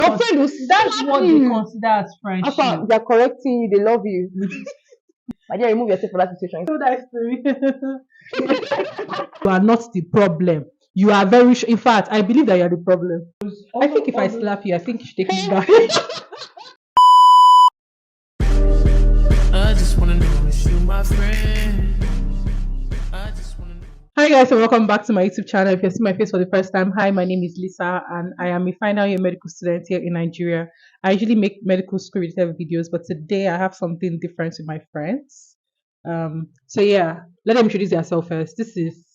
Your friend will That's slap what they you. consider as friendship. After they are correcting you, they love you. My dear, remove yourself from that situation. So that story. You are not the problem. You are very sure. In fact, I believe that you are the problem. I think if I slap you, I think you should take me back. I just wanna know if you my friend. I just wanna know. Hi guys, and welcome back to my YouTube channel. If you're seeing my face for the first time, hi, my name is Lisa, and I am a final year medical student here in Nigeria. I usually make medical school related videos, but today I have something different with my friends. So yeah, let them introduce themselves first. This is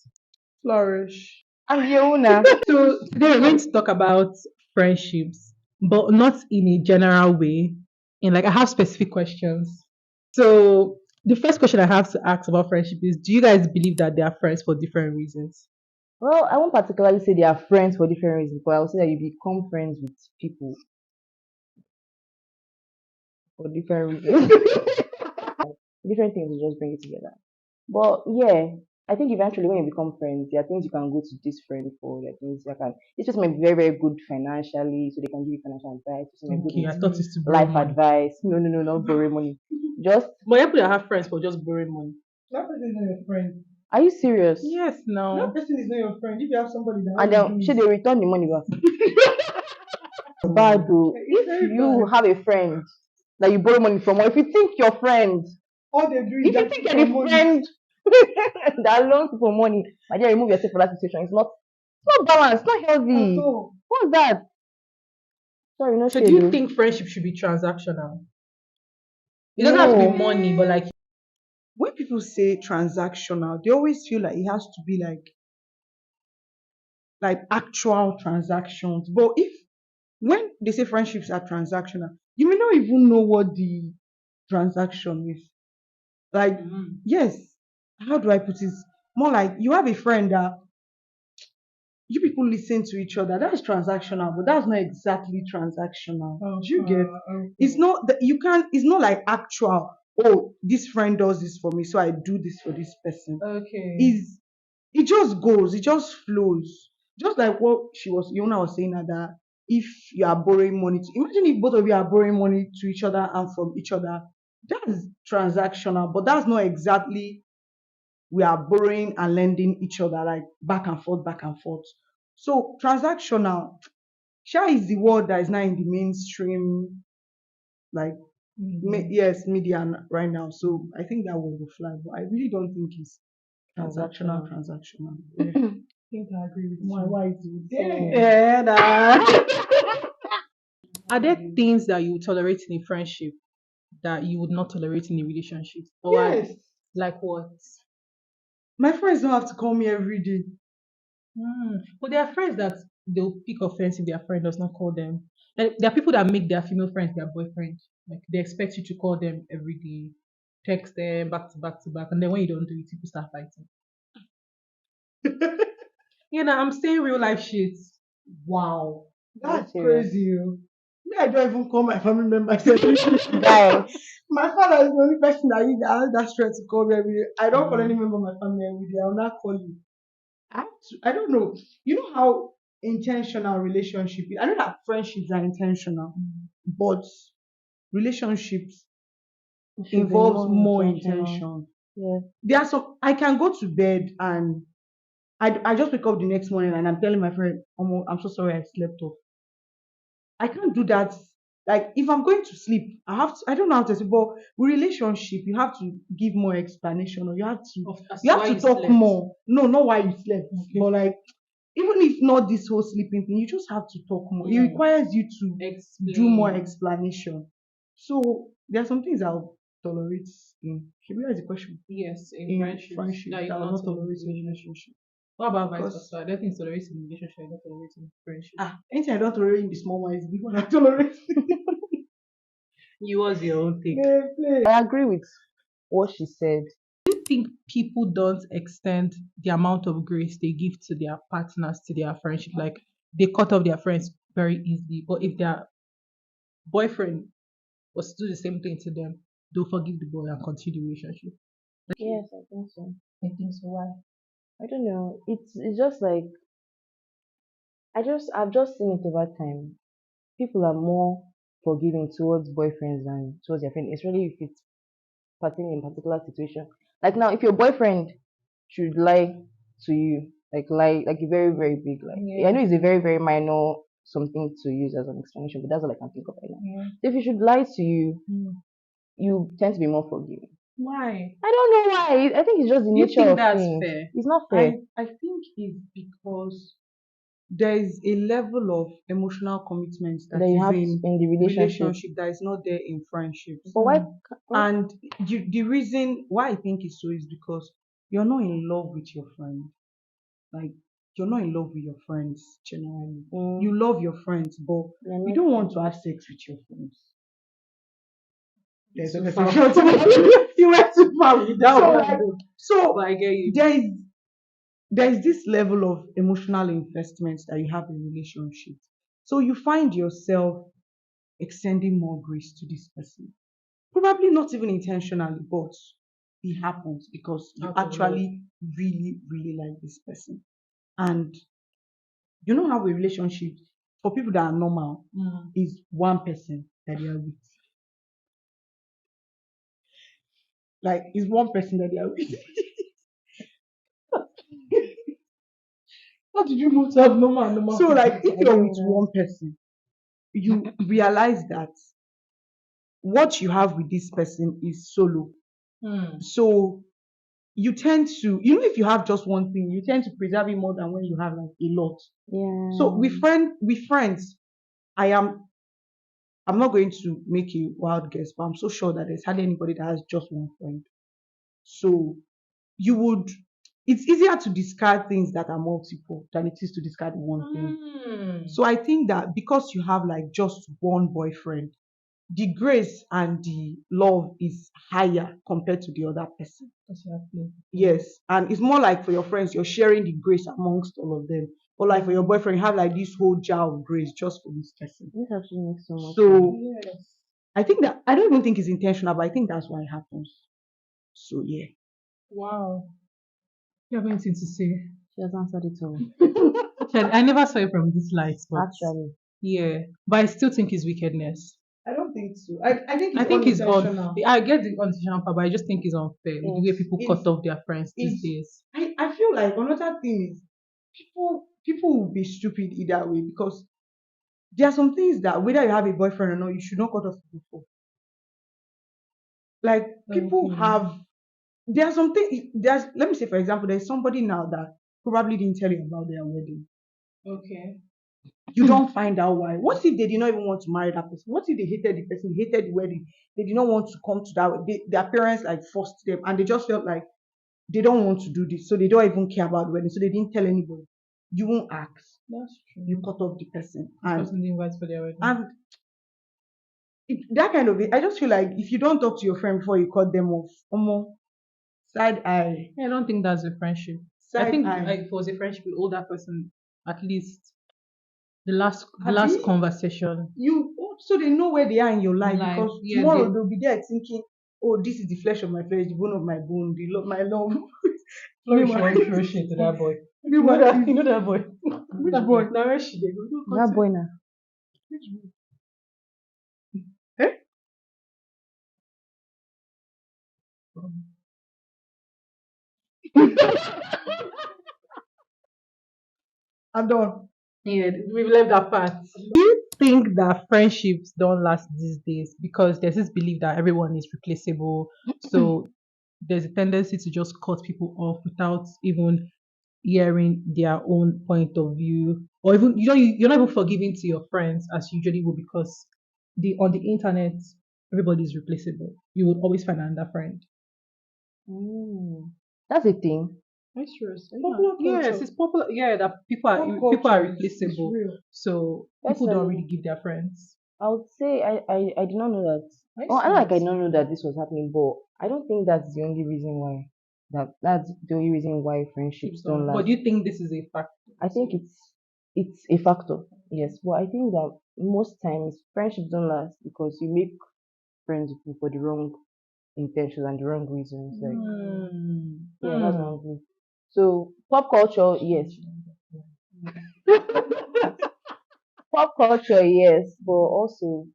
Flourish. I'm Yeuna. So today we're going to talk about friendships, but not in a general way. In like I have specific questions. So the first question I have to ask about friendship is: do you guys believe that they are friends for different reasons? Well, I won't particularly say they are friends for different reasons, but I will say that you become friends with people for different reasons. Different things will just bring it together. But yeah, I think eventually when you become friends, there are things you can go to this friend for. There are things you can. This person might be very, very good financially, so they can give you financial advice. This person might be Okay, good I with thought it's to borrow life money. advice. No, no, no, not borrow money. Just, But people that have friends for just borrowing money. That person is not your friend. are you serious? Yes, no. That person is not your friend. If you have somebody that And then should they return the money back? Bad though. If you have a friend that you borrow money from, or if you think your friend, all they do if you think you're the friend that loans you for money, my dear, remove yourself from that situation. It's not balanced, it's not healthy. What's that? Sorry, no So shade. do you Though. think friendship should be transactional? It doesn't have to be No. money, but like When people say transactional, they always feel like it has to be like actual transactions. But if when they say friendships are transactional, you may not even know what the transaction is. Like, yes, how do I put it? More like you have a friend that you people listen to each other. That's transactional, but that's not exactly transactional. Do you get? It's not that you can't. It's not like actual. Oh, this friend does this for me, so I do this for this person. okay. Is it just goes, it just flows. Just like what Yona was saying that if you are borrowing money to imagine if both of you are borrowing money to each other and from each other, that's transactional, but that's not exactly we are borrowing and lending each other like back and forth, back and forth. So transactional, share is the word that is now in the mainstream, like yes, media right now. So I think that word will fly, but I really don't think it's transactional. Yeah. I think I agree with you. Why is it? Yeah, nah. Are there things that you would tolerate in a friendship that you would not tolerate in a relationship? Or Yes. like what? My friends don't have to call me every day. But there are friends that they'll pick offense if their friend does not call them. Like there are people that make their female friends their boyfriend. Like they expect you to call them every day, text them back to back to back, and then when you don't do it, people start fighting. I'm saying real life shit. Wow. That's serious? crazy. Me, I don't even call my family members every day. Guys, My father is the only person that has that strength to call me every day. I don't call any member of my family every day. I will not call you. I don't know. You know how intentional relationship is. I know that friendships are intentional, but relationships it should be involves more intentional. intention. Yeah. There are some I can go to bed and I just wake up the next morning and I'm telling my friend, "Omo, I'm so sorry I slept off." I can't do that. Like if I'm going to sleep, I don't know how to say, but with relationship, you have to give more explanation or As you to have why to you talk slept. more. No, not why you slept, Okay. but like even if not this whole sleeping thing, you just have to talk more. It requires you to do more Explain. explanation. So there are some things I'll tolerate in. Should we ask the question? Yes, in In friendships friendship that you that will will not not tolerate tolerate in in relationship. relationship. What about vice Because versa? There are things tolerate in relationship you not tolerate in friendship. anything I don't tolerate in the small one is the big one I tolerate. You was your own thing. I agree with what she said. Do you think people don't extend the amount of grace they give to their partners, to their friendship? Like they cut off their friends very easily. But if their boyfriend was to do the same thing to them, they'll forgive the boy and continue the relationship. Yes, I think so. I think so. Why? I don't know. It's just like I've just seen it over time. people are more forgiving towards boyfriends than towards their friend, especially if it's pertaining in particular situation. Like now, if your boyfriend should lie to you, like a very very big lie. I know it's a very very minor something to use as an explanation, but that's all I can think of right now. Yeah. So if he should lie to you, Mm. you tend to be more forgiving. Why? I don't know why. I think it's just the Do you nature think of that's things. fair? It's not fair. I think it's because there is a level of emotional commitment that That you is have in in the relationship. relationship that is not there in friendships. But why? And the reason why I think it's so is because you're not in love with your friend. Like you're not in love with your friends generally. Mm, You love your friends, but you're you not don't want to have sex with your friends. There's Too a far. you went too far with that So, one. like, So I get you. there is this level of emotional investment that you have in relationships. So you find yourself extending more grace to this person. Probably not even intentionally, but it happens because you Out of love. actually really, really like this person. And you know how a relationship for people that are normal Mm. is one person that they are with. Like it's one person that they are with. What did you move to have normal So like if I you're don't with know. one person, you realize that what you have with this person is solo. Hmm. So you tend to, if you have just one thing, you tend to preserve it more than when you have like a lot. So Yeah. with friends, I am I'm not going to make a wild guess, but I'm so sure that there's hardly anybody that has just one friend. So you would it's easier to discard things that are multiple than it is to discard one thing. Mm. So I think that because you have like just one boyfriend, the grace and the love is higher compared to the other person. Exactly. Yes. And it's more like for your friends, you're sharing the grace amongst all of them. Or like for your boyfriend, you have like this whole jar of grace just for this person. This actually makes so much sense. So Yes. I think that I don't even think it's intentional, but I think that's why it happens. So yeah. Wow. You have anything to say? She has answered it all. Actually, I never saw it from this light, but Actually. yeah. But I still think it's wickedness. I don't think so. I think I it's think it's on. unintentional. I get the unintentional part, but I just think it's unfair with the way Yes. people It's cut off their friends these it's days. I feel like another thing is people will be stupid either way because there are some things that whether you have a boyfriend or not, you should not cut off people for. Like people Okay. have there are some things there's let me say for example, there's somebody now that probably didn't tell you about their wedding. Okay. You don't find out why. What if they did not even want to marry that person? What if they hated the person, hated the wedding, they did not want to come to that their parents like forced them and they just felt like they don't want to do this, so they don't even care about the wedding, so they didn't tell anybody. You won't ask. That's true. You cut off the person, This person didn't invite for their wedding. and that kind of it. I just feel like if you don't talk to your friend before you cut them off, side eye, Yeah, I don't think that's a friendship. I side think eye. if it was a friendship with older person, at least the last Abi, conversation. you so they know where they are in your life Like, because yeah, tomorrow they'll be there thinking, oh, this is the flesh of my flesh, the bone of my bone, the love, my love. flourish Meanwhile, one throw shit to that boy. meanwhile, You know that boy. which boy? Now where she dey go? Don't That cut boy it. now. Eh? I'm done. Yeah, we've left that part. Think that friendships don't last these days because there's this belief that everyone is replaceable. So there's a tendency to just cut people off without even hearing their own point of view, or even you're not even forgiving to your friends as you usually would because the on the internet everybody is replaceable. You would always find another friend. Mm. That's a thing. That's true. Popular Yes, culture. it's popular. Yeah, that Pop people are culture is replaceable, real. so people don't really Personally, give their friends. I would say I did not know that. Are you Oh, I don't like I serious? did not know that this was happening, but I don't think that's the only reason why. That's the only reason why friendships Keeps don't on. But last. do you think this is a fact? I think it's a factor, yes. But I think that most times friendships don't last because you make friends with people for the wrong intentions and the wrong reasons. Like Hmm. yeah, that's Hmm. one thing. So pop culture, yes. pop culture, yes, but also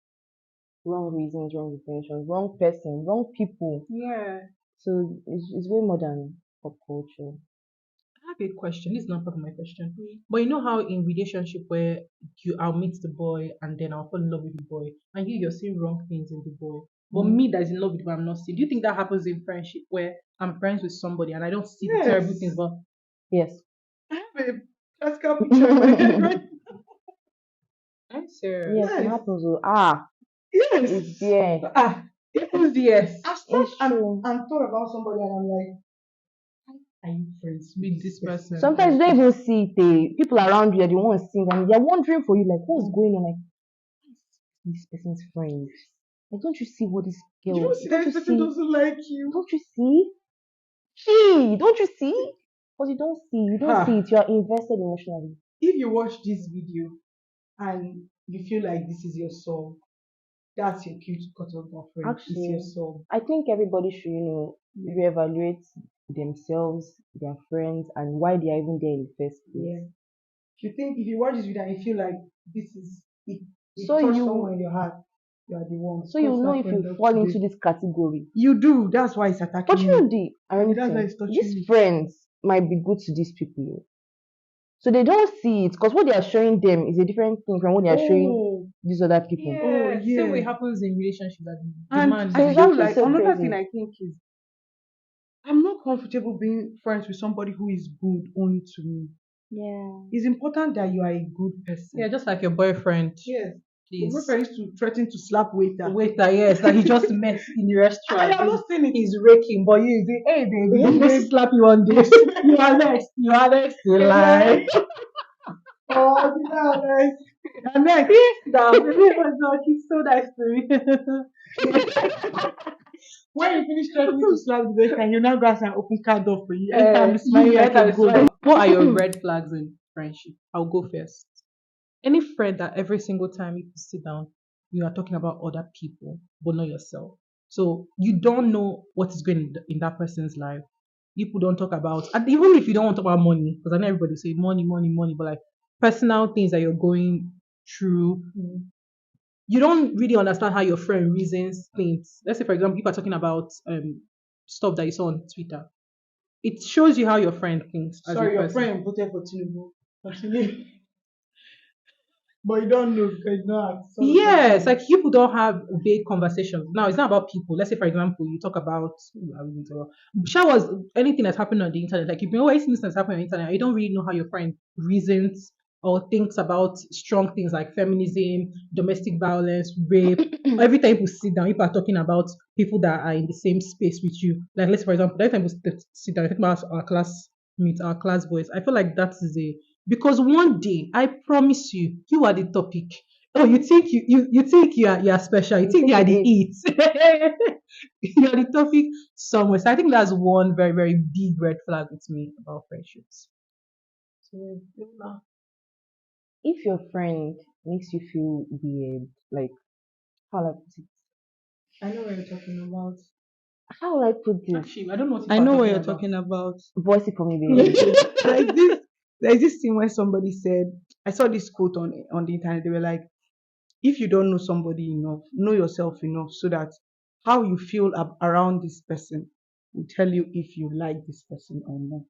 wrong reasons, wrong intentions, wrong person, wrong people. Yeah. So it's way more than pop culture. I have a question. This is not part of my question. But you know how in relationship where I'll meet the boy and then I'll fall in love with the boy, and you're seeing wrong things in the boy. But Mm. me that's in love with the boy, I'm not seeing. Do you think that happens in friendship where I'm friends with somebody and I don't see the terrible things, Yes. but Yes. I have a classical picture in my head, right? I'm serious. Yes, it Yes. happens. Ah, it's Yes. there. Ah, even yes, I've stopped It's true. and thought about somebody and I'm like, are you friends with with this this person? person. Sometimes you don't even see it. People around you are the ones seeing, and they're wondering for you, like, what's going on? Like, this person's friend. Like, don't you see what this You girl? don't see that Don't you this person see? doesn't like you. Don't you see? She, don't you see? But you don't see. You don't see Ha! it. You are invested emotionally. If you watch this video and you feel like this is your soul, that's your cue to cut off that friend. It's your Actually, soul. I think everybody should, Yeah. reevaluate themselves, their friends, and why they are even there in the first place. Yeah. If you watch this video and you feel like this is it So touched someone you, in your heart, you are the one. so you Cut know that if you friend off fall today. into this category. You do. That's why it's But attacking you. the And that's why irony it's touching these you. friends might be good to these people. So they don't see it because what they are showing them is a different thing from what they are showing Oh, these other people. oh Yeah, same way yeah. it happens in relationship that the And man So I it's feel actually like so another thing crazy. I think is I'm not comfortable being friends with somebody who is good only to me. Yeah. It's important that you are a good yeah, person. just like your boyfriend, Yes. Your please. boyfriend used to threaten to slap waiter. Waiter, yes, that he just met in the I restaurant. have not seen it. He's raking, but you say, hey baby, Hey, I'm going to babe. slap you on this. You are next. You are next. You lie. Oh, nice. And next. Now, baby, oh God, he's so nice to me. When you finish threatening to slap the waiter, you now go outside and open car door for you. Enter and be smiling You like enter a and goat. smile. What are your red flags in friendship? I'll go first. Any friend that every single time you sit down, you are talking about other people, but not yourself. So you don't know what is going in that person's life. People don't talk about, and even if you don't want to talk about money, because I know everybody say money, money, money, but like personal things that you're going through, you don't really understand how your friend reasons things. Let's say, for example, people are talking about stuff that you saw on Twitter. It shows you how your friend thinks as a Sorry, your person. friend voted for Tinubu. Continue. But you don't know because you don't have some Yes, person. like people don't have vague conversations. Now it's not about people. Let's say, for example, you talk about showers, anything that's happening on the internet. Like if you know anything that's happening on the internet, you don't really know how your friend reasons or thinks about strong things like feminism, domestic violence, rape. Every time people sit down, people are talking about people that are in the same space with you. Like let's say, for example, every time we sit down, I think about our classmates, our class boys. I feel like that is a because one day I promise you, you are the topic. Oh, you think you think you are special. You You think you think are you the did. it. You are the topic somewhere. So I think that's one very very big red flag with me about friendships. So, yeah. If your friend makes you feel weird, like how will I put it? I know what you're talking about. How will I put this? Actually, I don't know what I people are know what talking you're about. talking about. Voice it for me, baby. there's this thing where somebody said, I saw this quote on the internet. They were like, if you don't know somebody enough, know yourself enough so that how you feel around this person will tell you if you like this person or not.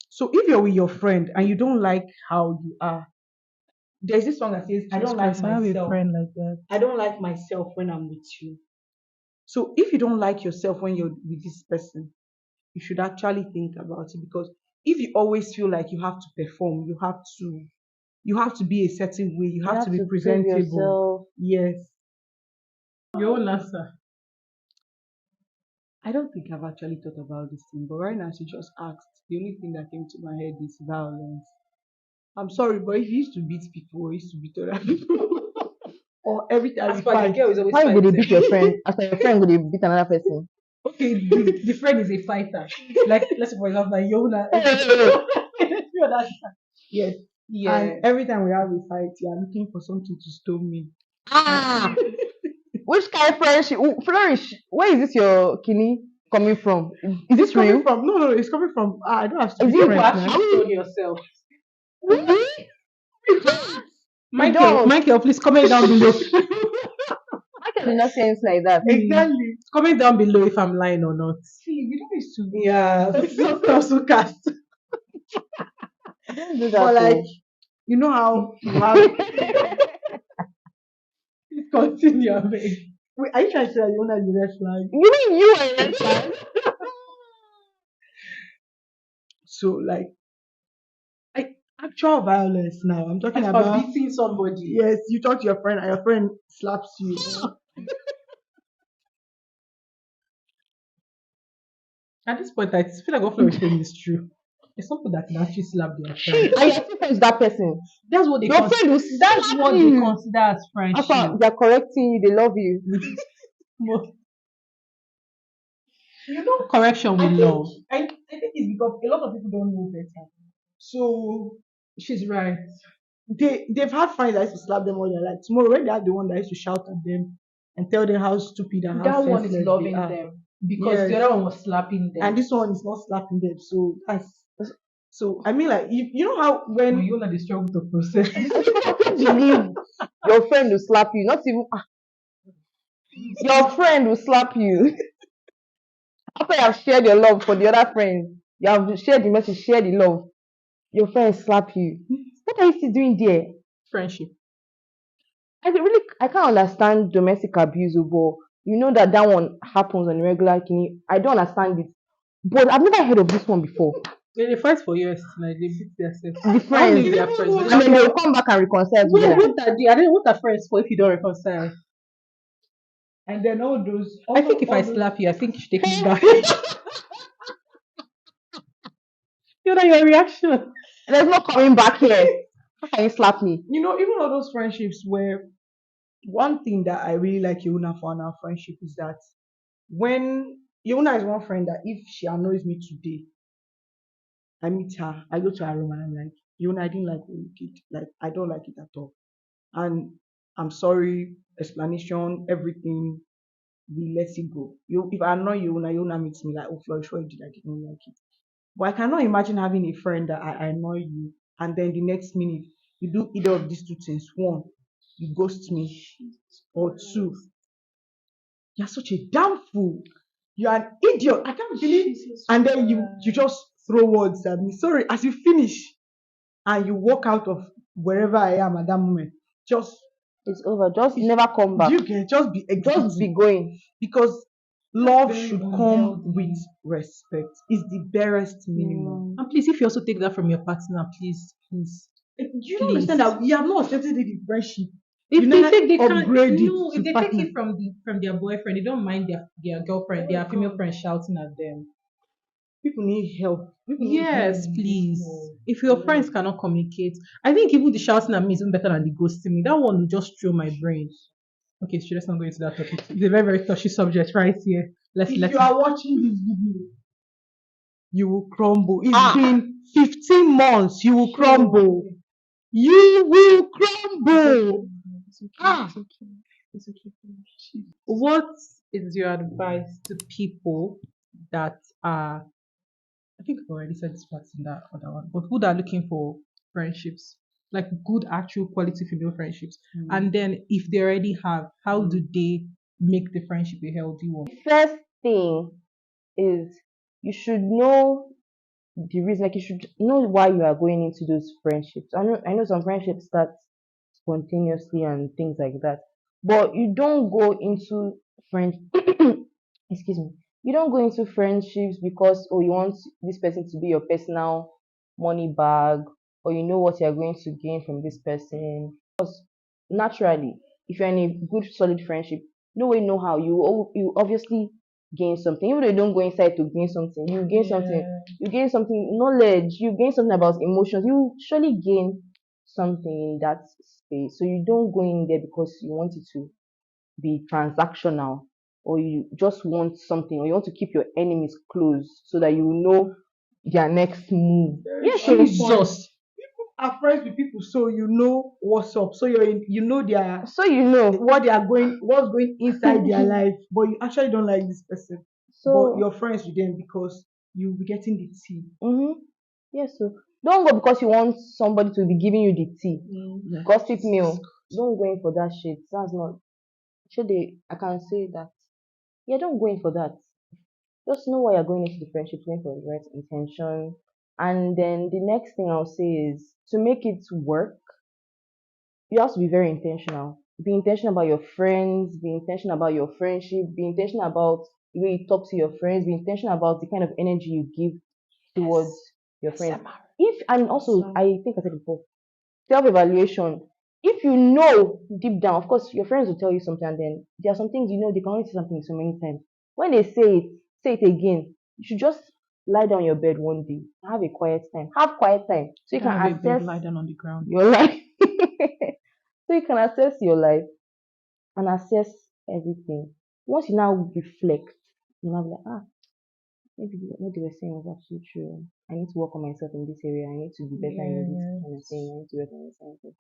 So if you're with your friend and you don't like how you are, there's this song that says, I Jesus don't like Christ, I have a myself. friend like that. I don't like myself when I'm with you. So if you don't like yourself when you're with this person, you should actually think about it because if you always feel like you have to perform, you have to be a certain way, you You have to have be to prove presentable. yourself. Yes. Your own answer. I don't think I've actually thought about this thing, but right now she just asked. The only thing that came to my head is violence. I'm sorry, but if you used to beat people or used to beat other people, or every time As you per the fight, girl is always Why you go dey fighting. beat your friend? After your friend go dey beat another person. Okay, the friend is a fighter. Like let's say for example, like Yona. yes, Yeah. and every time we have a fight, you are looking for something to stone me. Ah, which kind of friendship? Flourish. Where is this your kidney coming from? Is It's this coming real? from no, it's coming from. I don't have Is stupid You it will friends actually now. really? stone yourself. Really? Yes. You don't. Michael, please comment down below. Michael did not say anything like that. Exactly. Comment down below if I'm lying or not. See, we don't used to. Yeah, not also cast. Don't do But that like, too. you know how you have. Please continue, I beg. Wait, are you trying to say that you want to be red flag? You mean you are a red flag? So like, actual violence. Now I'm talking As for about. beating somebody. Yes, you talk to your friend and your friend slaps you. At this point, I feel like what Florence saying is true. It's something that can actually slap their She friend. and you're still friends with that person. That's what they Your friend will That's slap what you. they consider as After friendship. they're correcting you, they love you. You know, Correction with love. I think it's because a lot of people don't know better. So She's right. they've had friends that used to slap them all their life. Tomorrow, when they have the one that used to shout at them and tell them how stupid and how That one senseless is loving they are. them because Yes. the other one was slapping them. And this one is not slapping them. So that's so. I mean, like, you know how But when you know the struggle to process. I can't believe your friend will slap you. Not even your friend will slap you. After you have shared your love for the other friend, you have shared the message, shared the love. Your friend slap you. What are you still doing there? Friendship. I can't understand domestic abuse, oh, but you know that one happens on a regular. I don't understand it, but I've never heard of this one before. They fight for years tonight. They beat themselves. The I don't friends, know if they are friends. and then they'll come back and reconcile Wait, together. what are they? I don't know what are friends for if you don't reconcile. and then all those. I think if all I those- slap you, I think you should take me back. You know your reaction. There's no coming back here. How can you slap me? you know, even all those friendships where one thing that I really like Yuna for in our friendship is that when Yuna is one friend that if she annoys me today, I meet her, I go to her room and I'm like, Yuna, I didn't like what you did. Like, I don't like it at all. And I'm sorry, explanation, everything, we let it go. If I annoy Yuna, Yuna meets me like, oh, Flourish, what you did, I didn't like it. But I cannot imagine having a friend that I annoy you and then the next minute you do either of these two things. One, you ghost me, or two, you're such a damn fool. You're an idiot. I can't believe. And then you just throw words at me. Sorry, as you finish and you walk out of wherever I am at that moment, just It's over. Just never come back. you can just be Just exiting be going. because love very should come unhealthy. with respect. It's the barest minimum. And please, if you also take that from your partner, please. You don't understand that we have not accepted it in friendship. If You they never take, they can upgrade it no. to If they partner. take it from their boyfriend, they don't mind their girlfriend, their female friend shouting at them. People need help. People need Yes, help. please. If your friends cannot communicate, I think even the shouting at me is even better than the ghosting me. That one will just throw my brain. Okay, so let's not go into that topic. It's a very, very touchy subject right here. Let's If let you are watching this video, you will crumble. It's been 15 months. You will crumble. You will crumble. Ah. What is your advice to people that are, I think I've already said this part in that other one, but who are looking for friendships, like good, actual quality female friendships? And then if they already have, how do they make the friendship a healthy one? First thing is you should know the reason. Like you should know why you are going into those friendships. I know some friendships start spontaneously and things like that, but you don't go into friend. Excuse me. You don't go into friendships because you want this person to be your personal money bag, or you know what you're going to gain from this person. Naturally, if you're in a good solid friendship, no way no how, you obviously gain something. Even though you don't go inside to gain something, you gain something. You gain something, knowledge, you gain something about emotions, you surely gain something in that space. So you don't go in there because you want it to be transactional, or you just want something, or you want to keep your enemies close so that you know their next move. Yes, so Jesus. Are friends with people, so you know what's up. So you know their so you know. what they are going, what's going inside their life, but you actually don't like this person. But So you're friends with them because you'll be getting the tea. yes, so Don't go because you want somebody to be giving you the tea. Gossip Jesus. meal. Don't go in for that shit. That's not. Should they? I can say that. Yeah, don't go in for that. Just know why you're going into the friendship, going for the right intention. And then the next thing I'll say is to make it work, you have to be very intentional. Be intentional about your friends, be intentional about your friendship, be intentional about the way you talk to your friends, be intentional about the kind of energy you give towards your friends. If and also I think I said it before, self-evaluation. If you know deep down, of course, your friends will tell you something, and then there are some things you know they can only say something so many times. When they say it again. You should just lie down on your bed one day, have a quiet time, have quiet time, so You you don't can have a bed, assess lie down on the ground. your life. So you can assess your life and assess everything. Once you now reflect, you now be like, maybe what they were saying was actually true. I need to work on myself in this area. I need to be better in this kind of thing. Yes. I need to work on myself.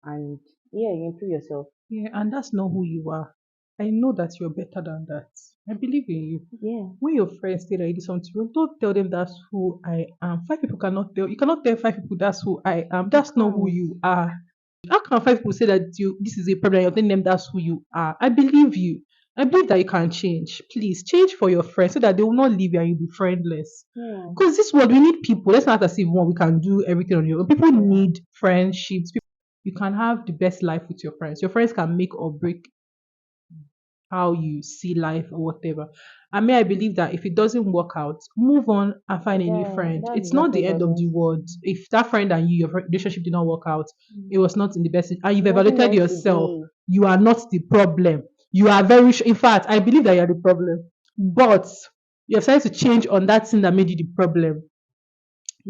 And yeah, you improve yourself. Yeah, and that's not who you are. I know that you're better than that. I believe in you. Yeah, When your friends say that you do something wrong, don't tell them that's who I am. Five people cannot tell. You cannot tell five people that's who I am. you That's not who can't. you are. How can five people say that you this is a problem? You're telling them that's who you are. I believe you. I believe that you can change. Please change for your friends so that they will not leave you and you'll be friendless. Yeah, Because this world, we need people. Let's not as if one we can do everything on your own. People yeah, need friendships. You can have the best life with your friends. Your friends can make or break how you see life or whatever. I mean, I believe that if it doesn't work out, move on and find a new yeah. friend. That's It's not exactly the what I end was of going the to say. world. If that friend and you, your relationship did not work out, it was not in the best, and you've It wasn't evaluated meant to yourself, be. you are not the problem. You are very, in fact, I believe that you are the problem. But you have started to change on that thing that made you the problem.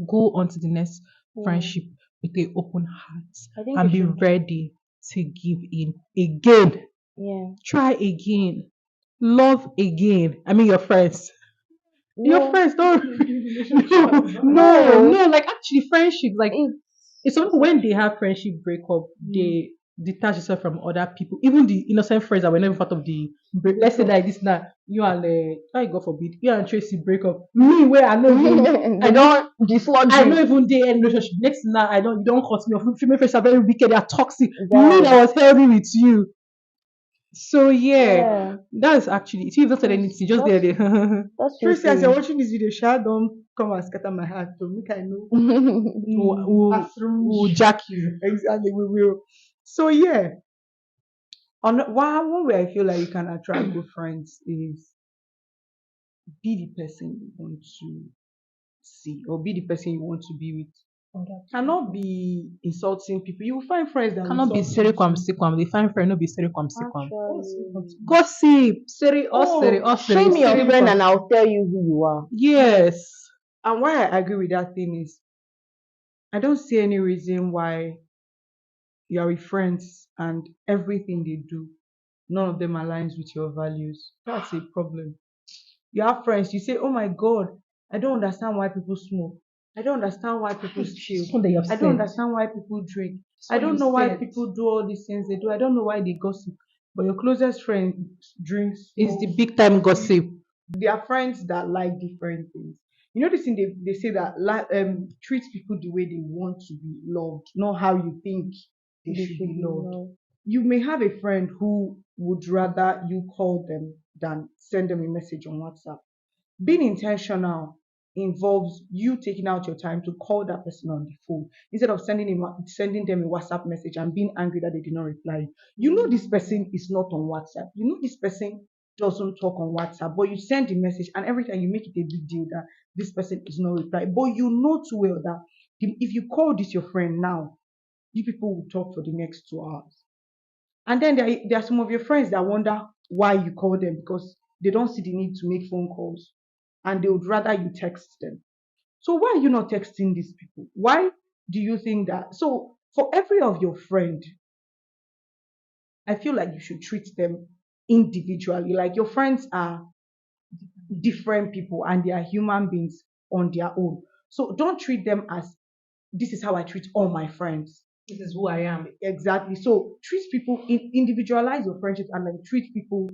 Go on to the next Yeah, friendship with an open heart I think you and be should. ready to give in again. Yeah, Try again. Love again. I mean, your friends. Your no, friends don't. No, no, no. no. Like actually, friendship. Like It's it's some people when they have friendship breakup, they detach themselves from other people. Even the innocent friends that were never part of the break. Let's say like this now. You and thank God forbid. You and Tracy break up. Me where I know even I they don't. don't dislodge I know you. even they end relationship. Next now I don't. You don't cut me off. Female friends are very wicked. They are toxic. Me Guy. that was healthy with you. So yeah, Yeah, that's actually. See, you've not said anything. Just there. that's There. that's so Tracy, as you're true. watching this video, Sha, don't come and scatter my heart to make I know. Will As from will jack you. exactly we will. So yeah, one way I feel like you can attract good friends is be the person you want to see or be the person you want to be with. Cannot be insulting people. You will find friends that will Cannot be insult you seriquam too. siquam. They find friend, no be seriquam siquam. Actually, Gossip, seri osiri Oh, osiri show me your friend seriquam. and I'll tell you who you are. Yes, and why I agree with that thing is I don't see any reason why you are with friends and everything they do, none of them aligns with your values. That's a problem. You have friends, you say, oh my God, I don't understand why people smoke. I don't understand why people steal. this one that you have I don't said. understand why people drink. This I one you don't know why said people do all these things they do. I don't know why they gossip. But your closest friend drinks, is the smokes, big time gossip. gossip. There are friends that like different things. You know this thing they say that treat people the way they want to be loved, not how you think they They should should be be loved. loved. You may have a friend who would rather you call them than send them a message on WhatsApp. Being intentional involves you taking out your time to call that person on the phone instead of sending them a WhatsApp message and being angry that they did not reply. You know this person is not on WhatsApp. You know this person doesn't talk on WhatsApp, but you send the message and every time you make it a big deal that this person is not replying. But you know too well that if you call this your friend now, you people will talk for the next 2 hours. And then there are some of your friends that wonder why you call them because they don't see the need to make phone calls and they would rather you text them. So why are you not texting these people? Why do you think that? So for every of your friend, I feel like you should treat them individually. Like your friends are different people and they are human beings on their own. So don't treat them as this is how I treat all my friends. This is who I am. Exactly. So treat people individualize your friendship and then treat people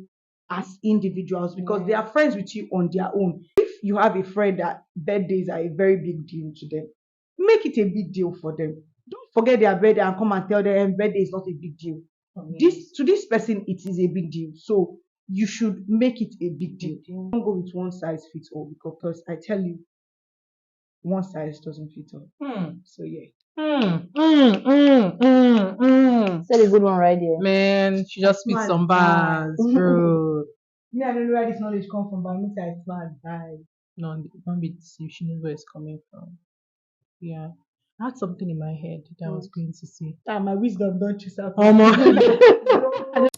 as individuals because they are friends with you on their own. If you have a friend that birthdays are a very big deal to them, make it a big deal for them. Don't forget their birthday and come and tell them birthday is not a big deal. This to this person it is a big deal. So you should make it a big deal. Don't go with one size fits all because I tell you, one size doesn't fit all. So yeah. Said a good one right there. Man, she just spit some bars, bro. Me, I don't know where this knowledge come from, but I mean I smart guy. No, don't be deceived. She knows where it's coming from. Yeah. I had something in my head that I was going to say. Ah, my wisdom don't choose out. Oh my.